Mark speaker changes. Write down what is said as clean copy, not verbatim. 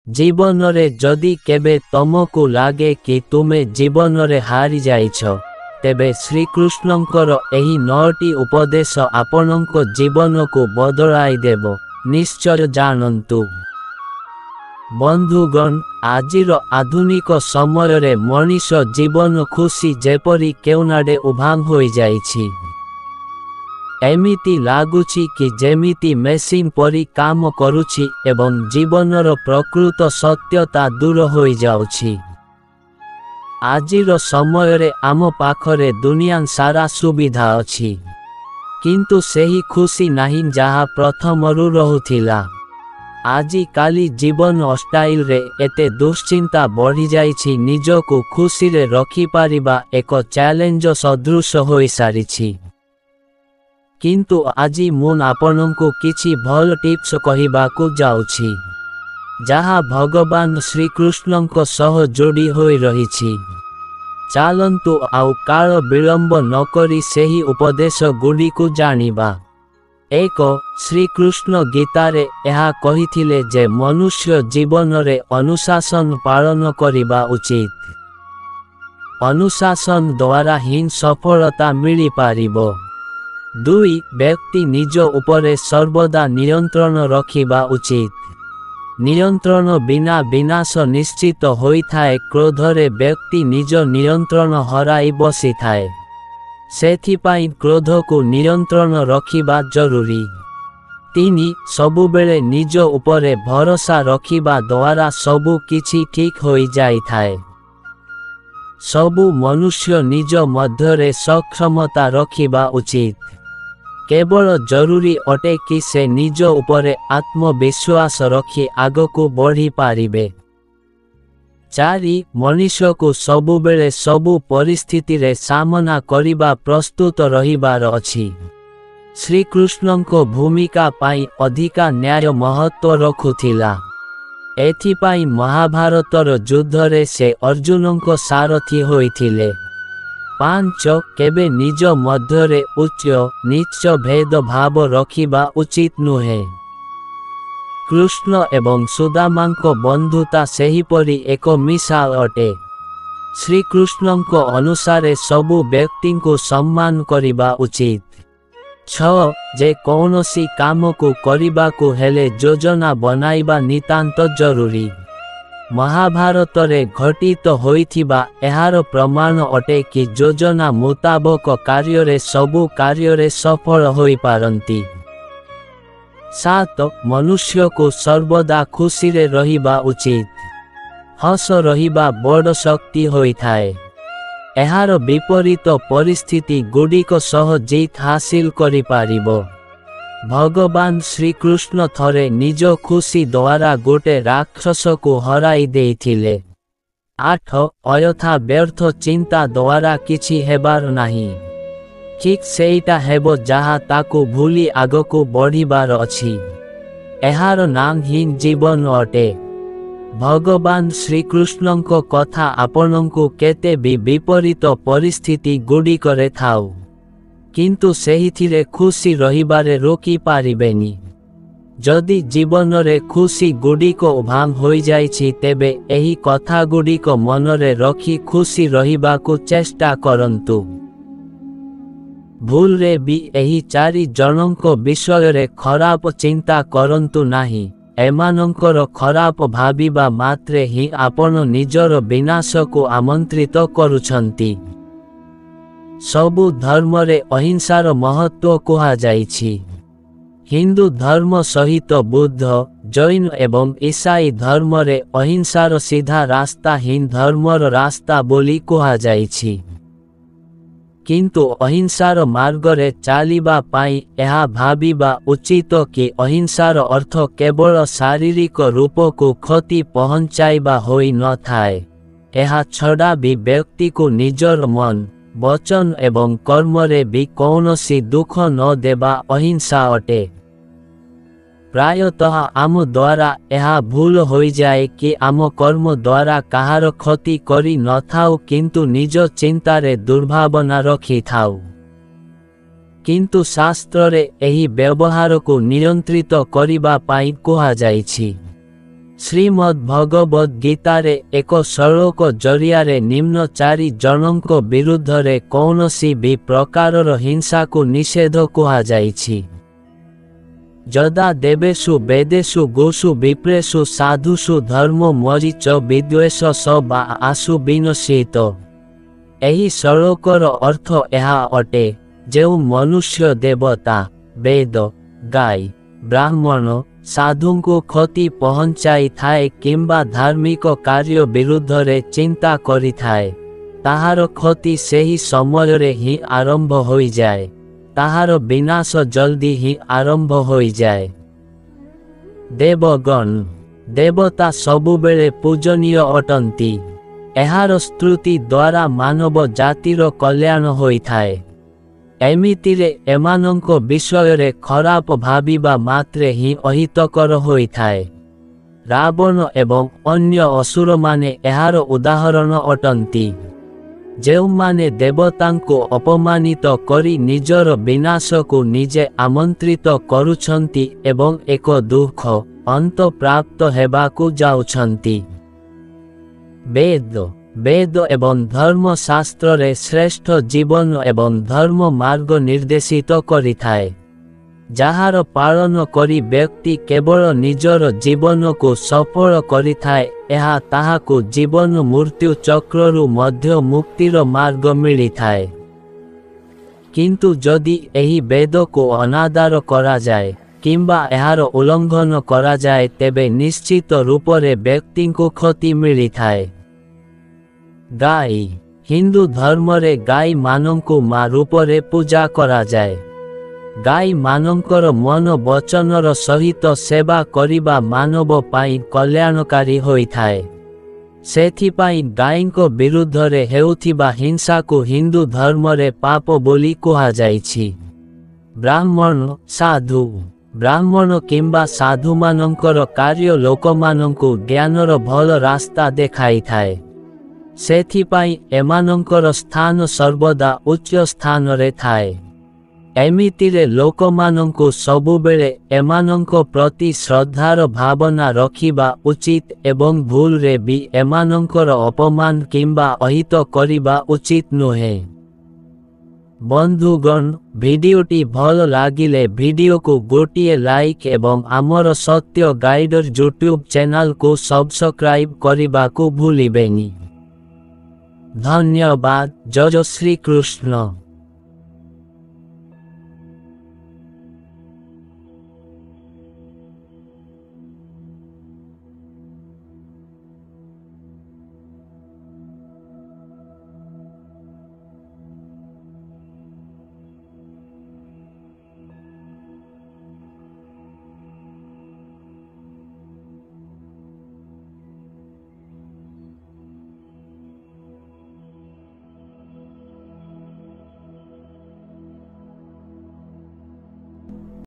Speaker 1: जीवन रे जदि केबे तमको लागे कि तुमे जीवन रे हारी जाइछ तेबे श्रीकृष्णंकर एही 9टी उपदेश आपणको जीवन को बदलाई देबो निश्चय जानन्तु। बंधुगण आजिर आधुनिक समय रे मनीष जीवन खुशी जेपरी केउनाडे उभांग होई जाइछि। एमिति लागुछि कि जेमिति मेसिन परी काम करुछि एवं जीवनर प्रकृत सत्यता दूर होई जाउछि। आजिर समय रे आम पाखरे दुनिया सारा सुविधा अछि किंतु सेही खुशी नाही जहा प्रथमरु रहुथिला। आजि काली जीवन स्टाइल रे एते दुश्चिंता बढ़ी जाइछि निजको खुशी रे रखि पारिबा एक चैलेंज सदृश होई सारिछि। किंतु आजि मुन आपनंको किछि भल टिप्स कहिबाकू जाउछि जहा भगवान श्रीकृष्णंको सह जोड़ी होई रहिछि। चालंतु आउ काल विलंब नकरी सेही उपदेश गुड़िकु जानिबा। 1 श्रीकृष्ण गीतारे एहा कहिथिले जे मनुष्य जीवन रे अनुशासन पालन करिबा उचित। अनुशासन द्वारा ही सफलता मिली पारिबो। 2 व्यक्ति निज उपरे सर्वदा नियंत्रण रखिबा उचित। नियंत्रण बिना विनाश निश्चित होइथाए। क्रोधरे व्यक्ति निज नियंत्रण हराई बसी थाए। सेथिपाई क्रोध को नियंत्रण रखिबा जरूरी। 3 सबुबेले निज उपरे भरोसा रखिबा द्वारा सबु किछि ठीक होई जाई थाए। सबु मनुष्य निज मध्यरे सक्षमता रखिबा उचित। केवल जरूरी अटे कि से निज उपरे आत्मविश्वास रखी आगको बढ़ी पारिबे। 4 मनुष्य को सबुबेले सबु परिस्थिति रे सामना करिबा प्रस्तुत रहिबार अछि। श्रीकृष्णंको भूमिका पाई अधिका न्याय महत्व रखुथिला। एथिपाई महाभारतर युद्धरे से अर्जुनंको सारथी होइथिले। 5 केबे निज मध्यरे उच्च नीच भेद भाव रखिबा उचित नुहे। कृष्ण एवं सुदामांको बंधुता सेहीपरि एक मिसाल अटे। श्रीकृष्णंको अनुसारे सबु व्यक्ति को सम्मान करिबा उचित। 6 जे कौनसी काम को करिबा को हेले योजना बनाइबा नितांत जरूरी। महाभारत रे घटित होइथिबा एहार प्रमाण अटे कि योजना मुताबक कार्य रे सबु कार्य रे सफल होई पारंती। 7 मनुष्य को सर्वदा खुशी रे रहिबा उचित। हस रहिबा बड़ शक्ति होइथाए। एहार विपरीत परिस्थिति गुड़िक सह जीत हासिल करि पारिबो। भगवान श्रीकृष्ण थरे निज खुशी द्वारा गोटे राक्षस को हराई देइथिले। 8 अयथा व्यर्थ चिंता द्वारा किछि हेबार नाही। ठीक सेइटा हेबो जहा ताकू भूली आगको बढ़िबार अछि। एहार नाम ही जीवन अटे। भगवान श्रीकृष्णंको कथा आपनंको केते भी विपरीत परिस्थिति गुड़िकरे थाउ किंतु सेहिथिरे खुशी रहिबारे रोकी पारिबेनी। जदि जीवन रे खुशी गुड़िक उभांग होई जाइछि तेबे एही कथा गुड़िक मनरे रखी खुशी रहिबाकू चेष्टा करंतु। भूल रे भी एही 4 जनंको विषय रे खराब चिंता करंतु नाही। एमानंकर खराब भाबिबा मात्रे ही आपण निजर विनाश को आमंत्रित करुछंती। सबु धर्म रे अहिंसार महत्व कुहा जाइछि। हिंदू धर्म सहित बुद्ध जैन एवं ईसाई धर्म रे अहिंसार सीधा रास्ता ही धर्मर रास्ता बोली कुहा जाइछि। किंतु अहिंसार मार्ग रे चालिबा पाई एहा भाबिबा उचित कि अहिंसार अर्थ केवल शारीरिक रूप को क्षति पहुंचाइबा होई न थाए। एहा छड़ा भी व्यक्ति को निजर मन वचन एवं कर्म रे भी कौनसी दुख न देबा अहिंसा अटे। प्रायतः आम द्वारा यह भूल हो जाए कि आम कर्म द्वारा कहार क्षति करी न थाउ किंतु निज चिंतारे दुर्भावना रखी थाउ। किंतु शास्त्र रे एही व्यवहार को नियंत्रित करिबा पाई कुहा जाइछि। ଶ୍ରୀମଦ୍ ଭଗବଦ୍ ଗୀତାରେ ଏକ ଶ୍ଳୋକ ଜରିଆରେ ନିମ୍ନ 4 ଜଣଙ୍କ ବିରୁଦ୍ଧରେ କୌଣସି ବି ପ୍ରକାରର ହିଂସାକୁ ନିଷେଧ କୁହାଯାଇଛି। ଯଦା ଦେବେଷୁ ବେଦେଷୁ ଗୋଷୁ ବିପ୍ରେଷୁ ସାଧୁଷୁ ଧର୍ମ ମରିଚ ବିଦ୍ୱେଷ ସ ବା ଆଶୁ ବିନଶ୍ୟେତ। ଏହି ଶ୍ଳୋକର ଅର୍ଥ ଏହା ଅଟେ, ଯେଉଁ ମନୁଷ୍ୟ ଦେବତା, ବେଦ, ଗାଈ, ବ୍ରାହ୍ମଣ, ସାଧୁଙ୍କୁ କ୍ଷତି ପହଞ୍ଚାଇଥାଏ କିମ୍ବା ଧାର୍ମିକ କାର୍ଯ୍ୟ ବିରୁଦ୍ଧରେ ଚିନ୍ତା କରିଥାଏ, ତାହାର କ୍ଷତି ସେହି ସମୟରେ ହିଁ ଆରମ୍ଭ ହୋଇଯାଏ, ତାହାର ବିନାଶ ଜଲ୍ଦି ହିଁ ଆରମ୍ଭ ହୋଇଯାଏ। ଦେବଗଣ, ଦେବତା ସବୁବେଳେ ପୂଜନୀୟ ଅଟନ୍ତି। ଏହାର ସ୍ତୁତି ଦ୍ୱାରା ମାନବ ଜାତିର କଲ୍ୟାଣ ହୋଇଥାଏ। ଏମିତିରେ ଏମାନଙ୍କ ବିଷୟରେ ଖରାପ ଭାବିବା ମାତ୍ରେ ହିଁ ଅହିତକର ହୋଇଥାଏ। ରାବଣ ଏବଂ ଅନ୍ୟ ଅସୁରମାନେ ଏହାର ଉଦାହରଣ ଅଟନ୍ତି, ଯେଉଁମାନେ ଦେବତାଙ୍କୁ ଅପମାନିତ କରି ନିଜର ବିନାଶକୁ ନିଜେ ଆମନ୍ତ୍ରିତ କରୁଛନ୍ତି ଏବଂ ଏକ ଦୁଃଖ ଅନ୍ତ ପ୍ରାପ୍ତ ହେବାକୁ ଯାଉଛନ୍ତି। ବେଦ ଏବଂ ଧର୍ମଶାସ୍ତ୍ରରେ ଶ୍ରେଷ୍ଠ ଜୀବନ ଏବଂ ଧର୍ମ ମାର୍ଗ ନିର୍ଦ୍ଦେଶିତ କରିଥାଏ, ଯାହାର ପାଳନ କରି ବ୍ୟକ୍ତି କେବଳ ନିଜର ଜୀବନକୁ ସଫଳ କରିଥାଏ। ଏହା ତାହାକୁ ଜୀବନ ମୃତ୍ୟୁ ଚକ୍ରରୁ ମଧ୍ୟ ମୁକ୍ତିର ମାର୍ଗ ମିଳିଥାଏ। କିନ୍ତୁ ଯଦି ଏହି ବେଦକୁ ଅନାଦର କରାଯାଏ କିମ୍ବା ଏହାର ଉଲ୍ଲଂଘନ କରାଯାଏ, ତେବେ ନିଶ୍ଚିତ ରୂପରେ ବ୍ୟକ୍ତିଙ୍କୁ କ୍ଷତି ମିଳିଥାଏ। ଗାଈ, ହିନ୍ଦୁ ଧର୍ମରେ ଗାଈ ମାନଙ୍କୁ ମା ରୂପରେ ପୂଜା କରାଯାଏ। ଗାଈ ମାନଙ୍କର ମନ ବଚନର ସହିତ ସେବା କରିବା ମାନବ ପାଇଁ କଲ୍ୟାଣକାରୀ ହୋଇଥାଏ। ସେଥିପାଇଁ ଗାଈଙ୍କ ବିରୁଦ୍ଧରେ ହେଉଥିବା ହିଂସାକୁ ହିନ୍ଦୁ ଧର୍ମରେ ପାପ ବୋଲି କୁହାଯାଇଛି। ବ୍ରାହ୍ମଣ କିମ୍ବା ସାଧୁମାନଙ୍କର କାର୍ଯ୍ୟ ଲୋକମାନଙ୍କୁ ଜ୍ଞାନର ଭଲ ରାସ୍ତା ଦେଖାଇଥାଏ। ସେଥିପାଇଁ ଏମାନଙ୍କର ସ୍ଥାନ ସର୍ବଦା ଉଚ୍ଚ ସ୍ଥାନରେ ଥାଏ। ଏମିତିରେ ଲୋକମାନଙ୍କୁ ସବୁବେଳେ ଏମାନଙ୍କ ପ୍ରତି ଶ୍ରଦ୍ଧାର ଭାବନା ରଖିବା ଉଚିତ ଏବଂ ଭୁଲରେ ବି ଏମାନଙ୍କର ଅପମାନ କିମ୍ବା ଅହିତ କରିବା ଉଚିତ ନୁହେଁ। ବନ୍ଧୁଗଣ, ଭିଡିଓଟି ଭଲ ଲାଗିଲେ ଭିଡିଓକୁ ଗୋଟିଏ ଲାଇକ୍ ଏବଂ ଆମର ସତ୍ୟ ଗାଇଡର ୟୁଟ୍ୟୁବ୍ ଚ୍ୟାନେଲକୁ ସବସ୍କ୍ରାଇବ୍ କରିବାକୁ ଭୁଲିବେନି। ଧନ୍ୟବାଦ। ଜୟ ଶ୍ରୀକୃଷ୍ଣ।